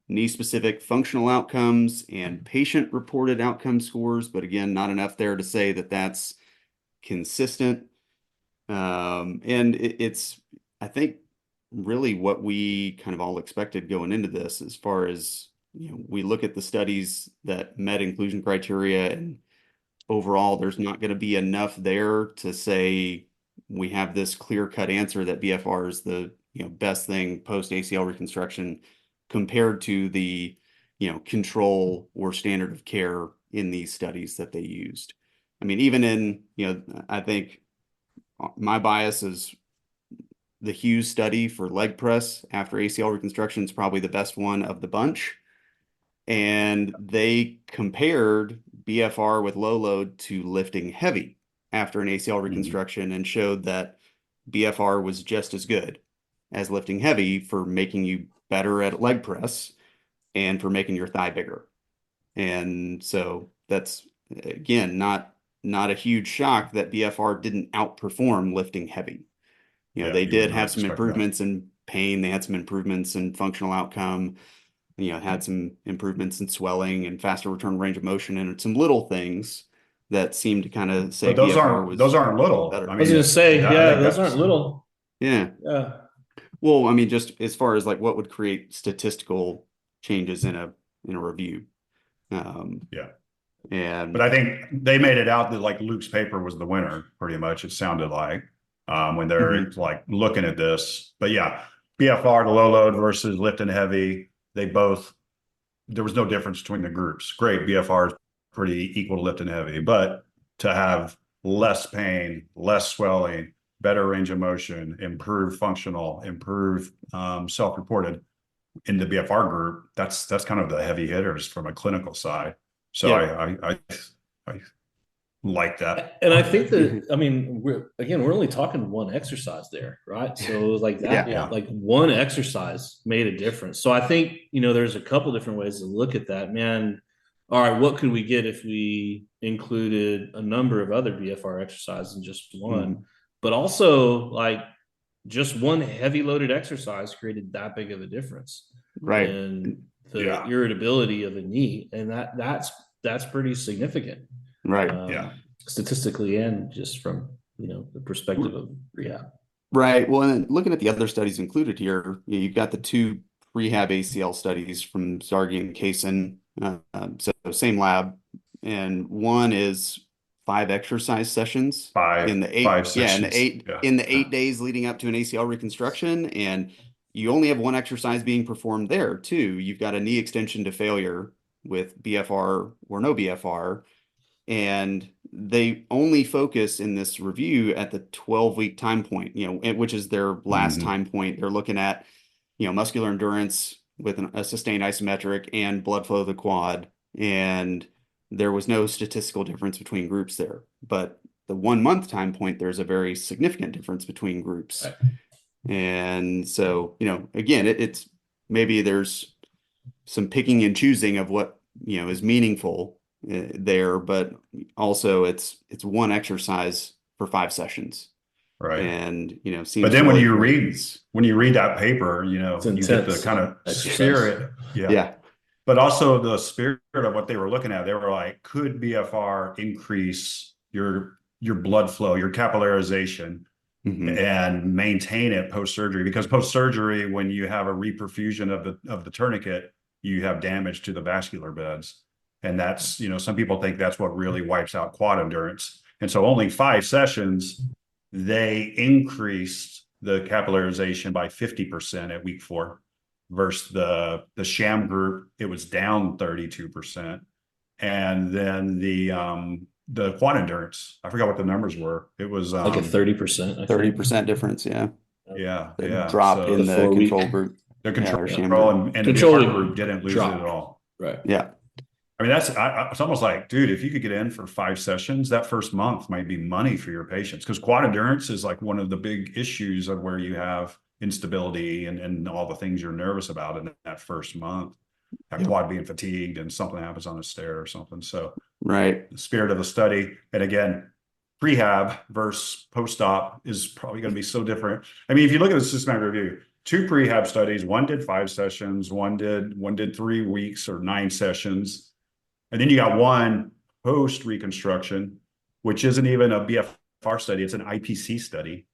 knee-specific functional outcomes and patient-reported outcome scores, but again, not enough there to say that that's consistent. And it's, I think, really what we kind of all expected going into this, as far as we look at the studies that met inclusion criteria, and overall, there's not going to be enough there to say we have this clear-cut answer that BFR is the best thing post ACL reconstruction compared to the control or standard of care in these studies that they used. I mean, even in I think my bias is the Hughes study for leg press after ACL reconstruction is probably the best one of the bunch. And they compared BFR with low load to lifting heavy after an ACL reconstruction and showed that BFR was just as good as lifting heavy for making you better at leg press and for making your thigh bigger. And so that's, again, not a huge shock that BFR didn't outperform lifting heavy. They did have some improvements in pain. They had some improvements in functional outcome. Had some improvements in swelling and faster return range of motion, and some little things that seem to kind of say but those BFR aren't little. better. I was going to say, those aren't little. Yeah. Yeah. Well, I mean, just as far as like what would create statistical changes in a review. But I think they made it out that like Luke's paper was the winner, pretty much. It sounded like when they're like looking at this. But yeah, BFR, the low load versus lifting heavy. There was no difference between the groups. Great, BFR is pretty equal to lifting heavy, but to have less pain, less swelling, better range of motion, improved functional, improved self-reported in the BFR group, that's kind of the heavy hitters from a clinical side. So I like that. And I think that, I mean, we're only talking one exercise there, right? So it was like that, like one exercise made a difference. So I think, there's a couple different ways to look at that, man. All right, what could we get if we included a number of other BFR exercises in just one? But also, like, just one heavy loaded exercise created that big of a difference. Right. And the irritability of a knee. And that's pretty significant. Right. Statistically and just from, the perspective of rehab. Right. Well, and looking at the other studies included here, you've got the two rehab ACL studies from Zargi and Kaysen. So same lab. And one is 5 exercise sessions in the 8 days leading up to an ACL reconstruction. And you only have one exercise being performed there too. You've got a knee extension to failure with BFR or no BFR. And they only focus in this review at the 12-week time point, which is their last time point. They're looking at, muscular endurance with a sustained isometric and blood flow of the quad. And there was no statistical difference between groups there. But the 1 month time point, there's a very significant difference between groups. Right. And so, again, it's maybe there's some picking and choosing of what, is meaningful there, but also it's one exercise for 5 sessions. Right. And, seems but then really when you read that paper, you get the kind of spirit. Yeah. But also the spirit of what they were looking at. They were like, could BFR increase your blood flow, your capillarization, and maintain it post-surgery? Because post-surgery, when you have a reperfusion of the tourniquet, you have damage to the vascular beds. And that's, some people think that's what really wipes out quad endurance. And so only 5 sessions, they increased the capillarization by 50% at week 4 versus the sham group, it was down 32%. And then the quad endurance, I forgot what the numbers were. It was like a 30%. 30% difference, yeah. Drop in the control group. The control and the control group didn't lose it at all. Right. Yeah. I mean, it's almost like, dude, if you could get in for 5 sessions, that first month might be money for your patients, because quad endurance is like one of the big issues of where you have instability and all the things you're nervous about in that first month, that quad being fatigued and something happens on a stair or something. So Right. the spirit of the study, and again, prehab versus post-op is probably going to be so different. I mean, if you look at the systematic review, 2 prehab studies, one did 5 sessions, one did 3 weeks or 9 sessions. And then you got one post reconstruction, which isn't even a BFR study, it's an IPC study,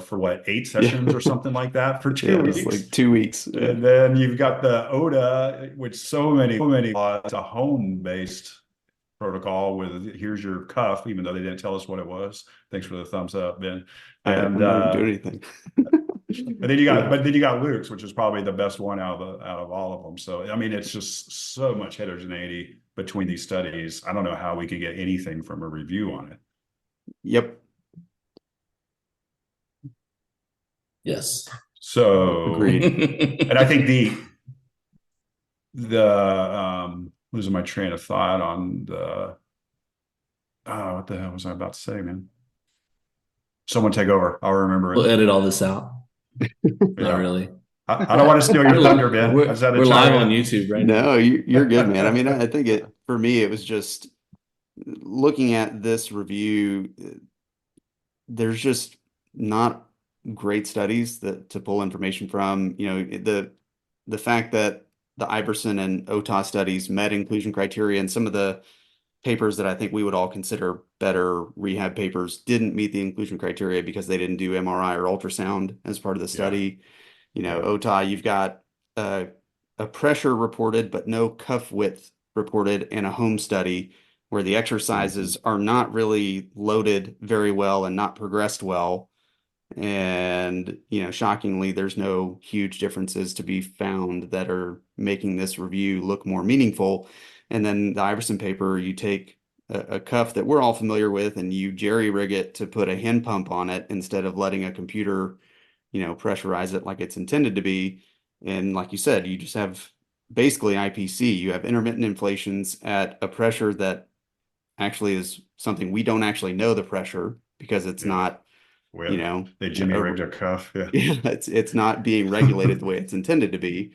for what, 8 sessions or something like that for 2 weeks. It's like 2 weeks. And then you've got the ODA, which so many, it's a home-based protocol with here's your cuff, even though they didn't tell us what it was. Thanks for the thumbs up, Ben. And I'm not even doing anything. but then you got Luke's, which is probably the best one out of all of them. So I mean, it's just so much heterogeneity between these studies. I don't know how we could get anything from a review on it. Yep. Yes. So Agreed. and I think the losing my train of thought on the what the hell was I about to say, man? Someone take over. I'll remember We'll it. edit all this out. Yeah. Not really. I don't want to steal your thunder, Ben. We're live on YouTube right now. No, you're good, man. I mean, I think for me, it was just looking at this review, there's just not great studies to pull information from. The fact that the Iverson and OTA studies met inclusion criteria, and some of the papers that I think we would all consider better rehab papers didn't meet the inclusion criteria because they didn't do MRI or ultrasound as part of the study. OTA, you've got a pressure reported, but no cuff width reported, and a home study where the exercises are not really loaded very well and not progressed well. And, shockingly, there's no huge differences to be found that are making this review look more meaningful. And then the Iverson paper, you take a cuff that we're all familiar with and you jerry rig it to put a hand pump on it instead of letting a computer, pressurize it like it's intended to be. And like you said, you just have basically IPC. You have intermittent inflations at a pressure that actually is something we don't actually know the pressure because it's not, they Jimmy rigged a cuff. Yeah. It's not being regulated the way it's intended to be.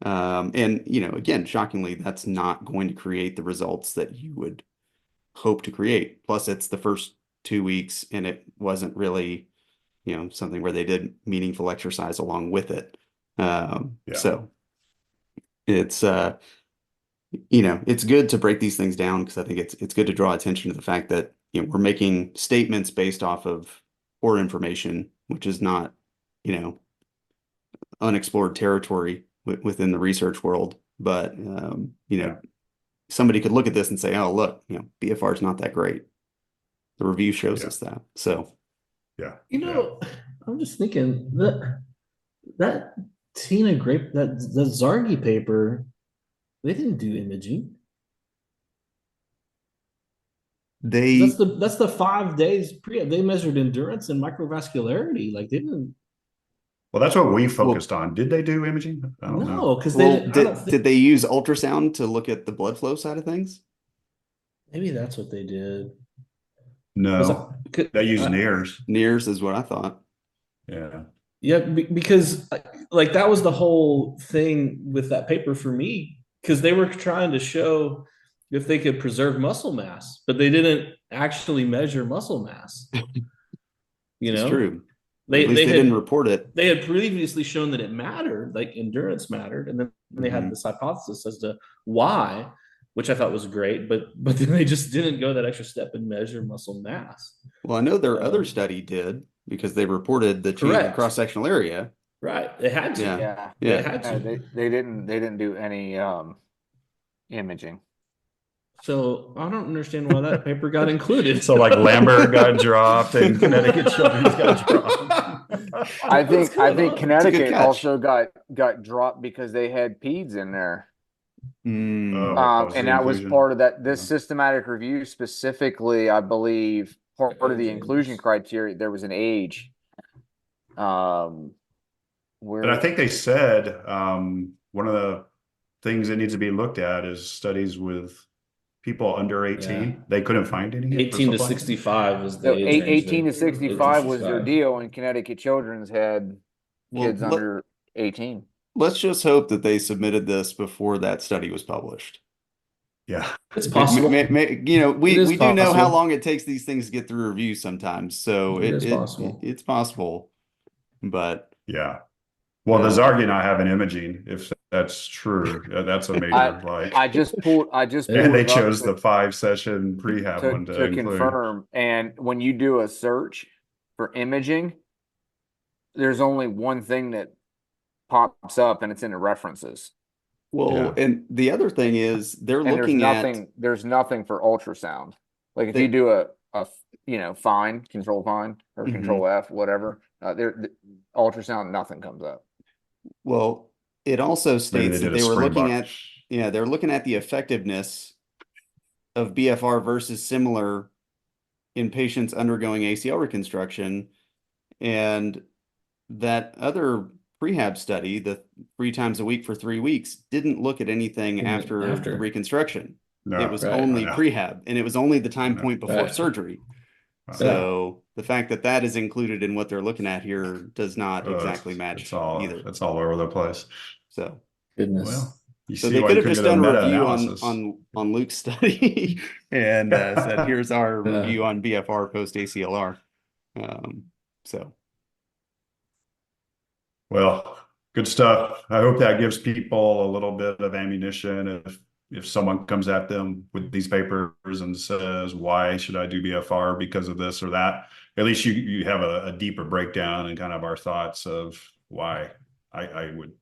And, again, shockingly, that's not going to create the results that you would hope to create. Plus, it's the first 2 weeks, and it wasn't really, something where they did meaningful exercise along with it. So it's, it's good to break these things down because I think it's good to draw attention to the fact that, we're making statements based off of poor information, which is not, unexplored territory within the research world. But, somebody could look at this and say, oh, look, BFR is not that great. The review shows us that. So, I'm just thinking that Tina Grape, the Zargi paper, they didn't do imaging. That's the 5 days they measured endurance and microvascularity. Like they didn't. Well, that's what we focused on. Did they do imaging? I don't know. Because did they use ultrasound to look at the blood flow side of things? Maybe that's what they did. No, they use NIRS. NIRS is what I thought. Yeah, because like that was the whole thing with that paper for me, because they were trying to show if they could preserve muscle mass, but they didn't actually measure muscle mass. It's true. They didn't report it. They had previously shown that it mattered, like endurance mattered, and then they had this hypothesis as to why, which I thought was great, but then they just didn't go that extra step and measure muscle mass. Well, I know their other study did because they reported the change in cross-sectional area. Right, they had to. Yeah. They had to. They didn't do any imaging. So I don't understand why that paper got included. So like Lambert got dropped and Connecticut Children's got dropped. I think Connecticut also got dropped because they had peds in there. And that was part of that. This systematic review specifically, I believe, part of the inclusion criteria, there was an age. And I think they said one of the things that needs to be looked at is studies with people under 18. Yeah. They couldn't find any. 18 to 65 was the age 18 to 65 was their deal, and Connecticut Children's had kids under 18. Let's just hope that they submitted this before that study was published. Yeah. It's possible. You know, we is do know how possible. long it takes these things to get through review sometimes, so It is possible. it's possible, but Yeah. Well, the Zargi and I have an imaging, if that's true. That's a major I just pulled and they it up chose the 5-session prehab one to include. confirm. And when you do a search for imaging, there's only one thing that pops up, and it's in the references. well, Yeah. and the other thing is they're And looking there's nothing for ultrasound. Like if you do a control find or control F, whatever, the ultrasound, nothing comes up. well, it also Maybe states they that did a they were looking Springbok. at they're looking at the effectiveness of BFR versus similar in patients undergoing ACL reconstruction, and that other prehab study, the 3 times a week for 3 weeks, didn't look at anything after the reconstruction. No, It was right. only I know. prehab, and it was only the time I know. point before Right. surgery. So the fact that that is included in what they're looking at here does not exactly match either. It's all over the place. So Goodness. Well, you so see they why could you have just couldn't done get a review meta-analysis. on Luke's study and said, "Here's our review on BFR post ACLR." So Well, good stuff. I hope that gives people a little bit of ammunition if someone comes at them with these papers and says, why should I do BFR because of this or that? At least you have a deeper breakdown and kind of our thoughts of why I would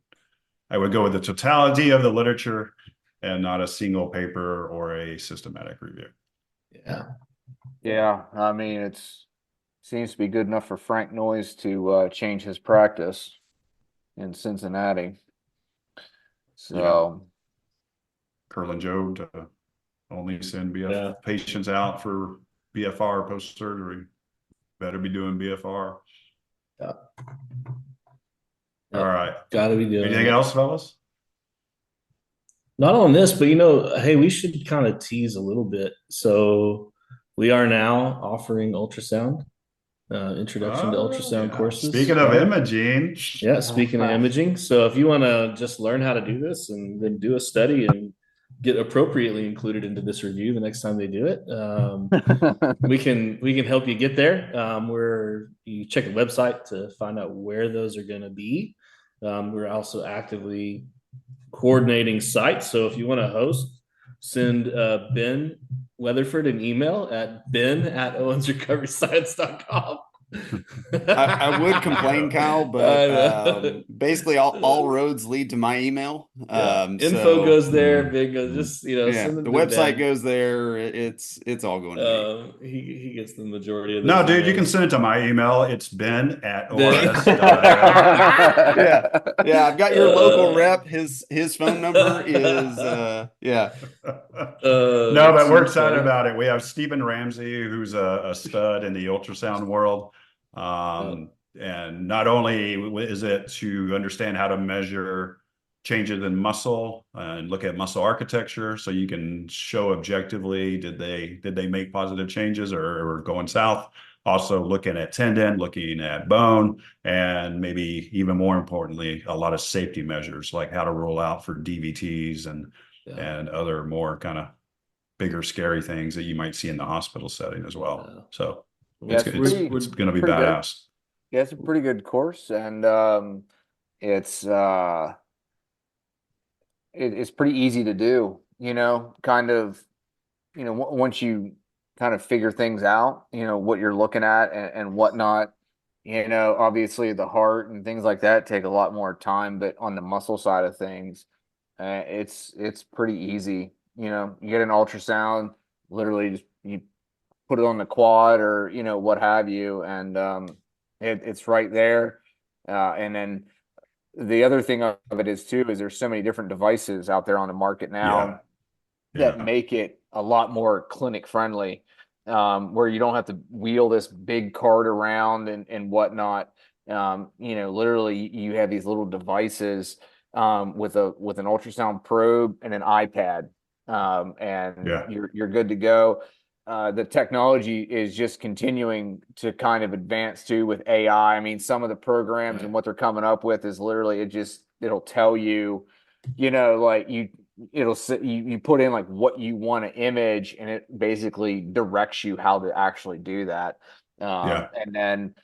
go with the totality of the literature and not a single paper or a systematic review. Yeah. Yeah, I mean, it's seems to be good enough for Frank Noyes to change his practice in Cincinnati. So Curlin Joe to only send patients out for BFR post surgery. Better be doing BFR. Yeah. All right. Gotta be doing Anything it. else, fellas? Not on this, but hey, we should kind of tease a little bit. So we are now offering ultrasound, introduction to ultrasound courses. Speaking of imaging. Yeah, speaking of imaging. So if you want to just learn how to do this and then do a study and get appropriately included into this review the next time they do it, we can help you get there. You check the website to find out where those are going to be. We're also actively coordinating sites. So if you want to host, send Ben Weatherford an email at ben@owensrecoveryscience.com. I would complain, Kyle, but basically all roads lead to my email. Info goes there, big goes just send them the to website Ben. goes there. It's all going to me. He gets the majority of No, those dude, you emails. can send it to my email. It's ben@ors.io. Yeah, I've got your local rep. His phone number is No, but we're excited about it. We have Stephen Ramsey, who's a stud in the ultrasound world. And not only is it to understand how to measure changes in muscle and look at muscle architecture, so you can show objectively did they make positive changes or going south. Also looking at tendon, looking at bone, and maybe even more importantly, a lot of safety measures like how to rule out for DVTs and other more kind of bigger scary things that you might see in the hospital setting as well. So it's going to be badass. Yeah, it's a pretty good course, and it's pretty easy to do. Once you kind of figure things out, what you're looking at and whatnot. Obviously the heart and things like that take a lot more time, but on the muscle side of things, it's pretty easy. You get an ultrasound, literally just you put it on the quad or what have you, and it's right there. And then the other thing of it is there's so many different devices out there on the market now that make it a lot more clinic friendly, where you don't have to wheel this big cart around and whatnot. Literally you have these little devices with an ultrasound probe and an iPad, and you're good to go. the technology is just continuing to kind of advance too with AI. I mean, some of the programs and what they're coming up with is literally it'll tell you, like you put in like what you want to image, and it basically directs you how to actually do that. And then,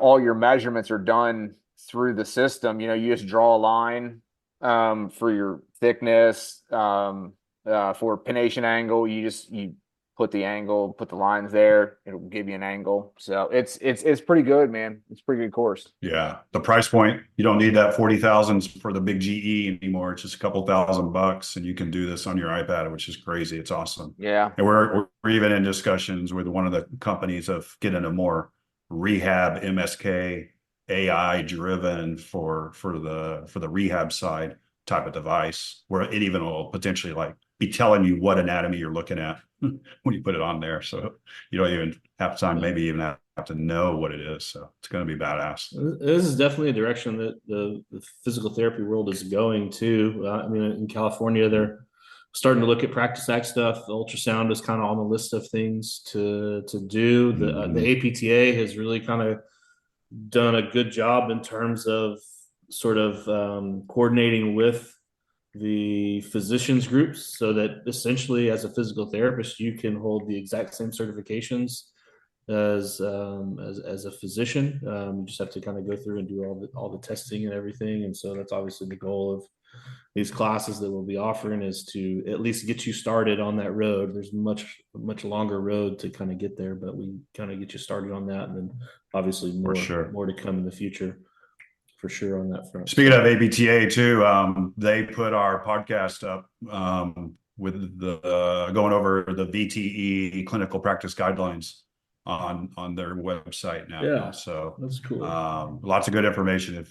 all your measurements are done through the system. You just draw a line for your thickness, for pennation angle. You put the angle, put the lines there. It'll give you an angle. So it's pretty good, man. It's a pretty good course. Yeah. The price point, you don't need that 40,000 for the big GE anymore. It's just a couple $1,000 and you can do this on your iPad, which is crazy. It's awesome. Yeah. And we're even in discussions with one of the companies of getting a more rehab MSK AI driven for the rehab side type of device, where it even will potentially like be telling you what anatomy you're looking at when you put it on there. So you don't even have time, maybe even have to know what it is. So it's going to be badass. This is definitely a direction that the physical therapy world is going to. I mean, in California, they're starting to look at Practice Act stuff. The ultrasound is kind of on the list of things to do. The APTA has really kind of done a good job in terms of sort of coordinating with the physicians groups, so that essentially as a physical therapist, you can hold the exact same certifications as a physician. You just have to kind of go through and do all the testing and everything. And so that's obviously the goal of these classes that we'll be offering, is to at least get you started on that road. There's much longer road to kind of get there, but we kind of get you started on that, and then obviously more to come in the future. For sure on that front. Speaking of APTA too, they put our podcast up with the going over the VTE clinical practice guidelines on their website now. Yeah, so that's cool. Lots of good information. If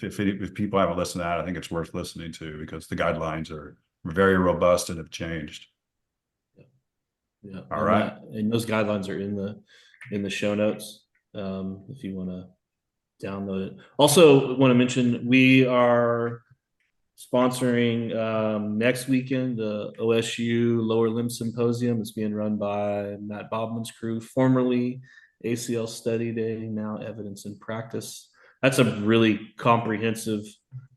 people haven't listened to that, I think it's worth listening to, because the guidelines are very robust and have changed. Yeah. All right. And those guidelines are in the show notes if you want to download it. Also want to mention, we are sponsoring next weekend the OSU Lower Limb Symposium. It's being run by Matt Bobman's crew, formerly ACL Study Day, now Evidence in Practice. That's a really comprehensive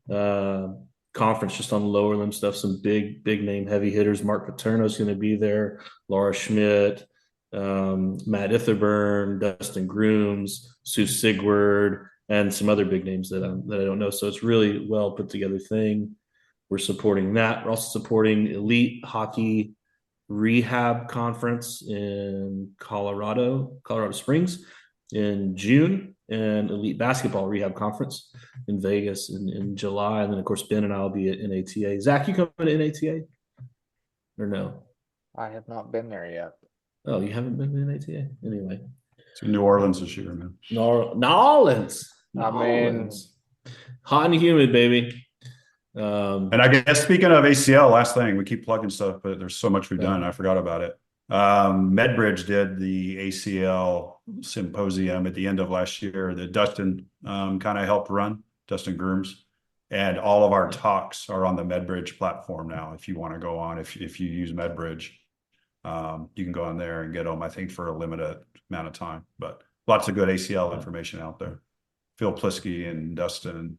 conference just on lower limb stuff. Some big name heavy hitters. Mark Paterno is going to be there, Laura Schmidt, Matt Itherburn, Dustin Grooms, Sue Sigward, and some other big names that I don't know. So it's really well put together thing. We're supporting that. We're also supporting Elite Hockey Rehab Conference in Colorado Springs in June, and Elite Basketball Rehab Conference in Vegas in July. And then of course Ben and I will be at NATA. Zach, you coming to NATA or no? I have not been there yet. Oh, you haven't been to NATA? Anyway. It's in New Orleans this year, man. New Orleans. I mean, hot and humid, baby. And I guess speaking of ACL, last thing, we keep plugging stuff, but there's so much we've done. I forgot about it. MedBridge did the ACL symposium at the end of last year that Dustin kind of helped run, Dustin Grooms. And all of our talks are on the MedBridge platform now. If you want to go on, if you use MedBridge, you can go on there and get them, I think, for a limited amount of time. But lots of good ACL information out there. Phil Plisky and Dustin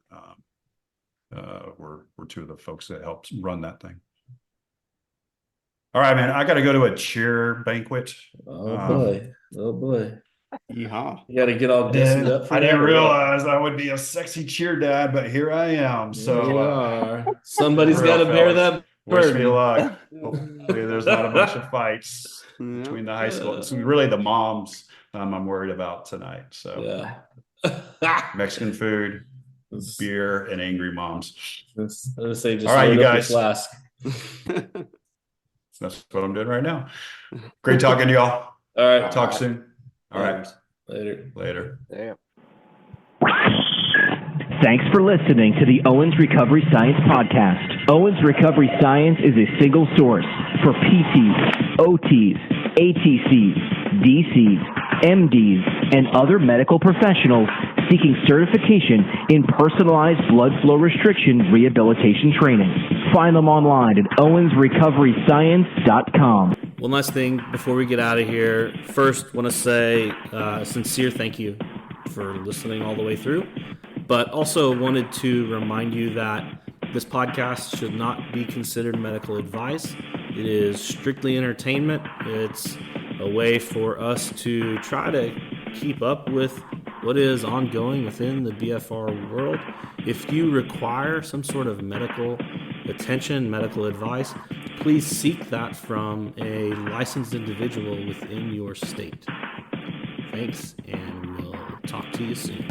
were two of the folks that helped run that thing. All right, man, I got to go to a cheer banquet. Oh boy. Yeehaw. You got to get all dissed up. I didn't realize I would be a sexy cheer dad, but here I am. So somebody's got to bear that burden. Wish me luck. Hopefully there's not a bunch of fights between the high school. It's really the moms I'm worried about tonight. So Mexican food, beer, and angry moms. Just all right, you guys. Flask. That's what I'm doing right now. Great talking to y'all. All right. Talk soon. All right. Later. Damn. Thanks for listening to the Owens Recovery Science Podcast. Owens Recovery Science is a single source for PTs, OTs, ATCs, DCs, MDs, and other medical professionals seeking certification in personalized blood flow restriction rehabilitation training. Find them online at owensrecoveryscience.com. one last thing before we get out of here. First, want to say a sincere thank you for listening all the way through, but also wanted to remind you that this podcast should not be considered medical advice. It is strictly entertainment. It's a way for us to try to keep up with what is ongoing within the BFR world. If you require some sort of medical attention, medical advice, please seek that from a licensed individual within your state. Thanks, and we'll talk to you soon.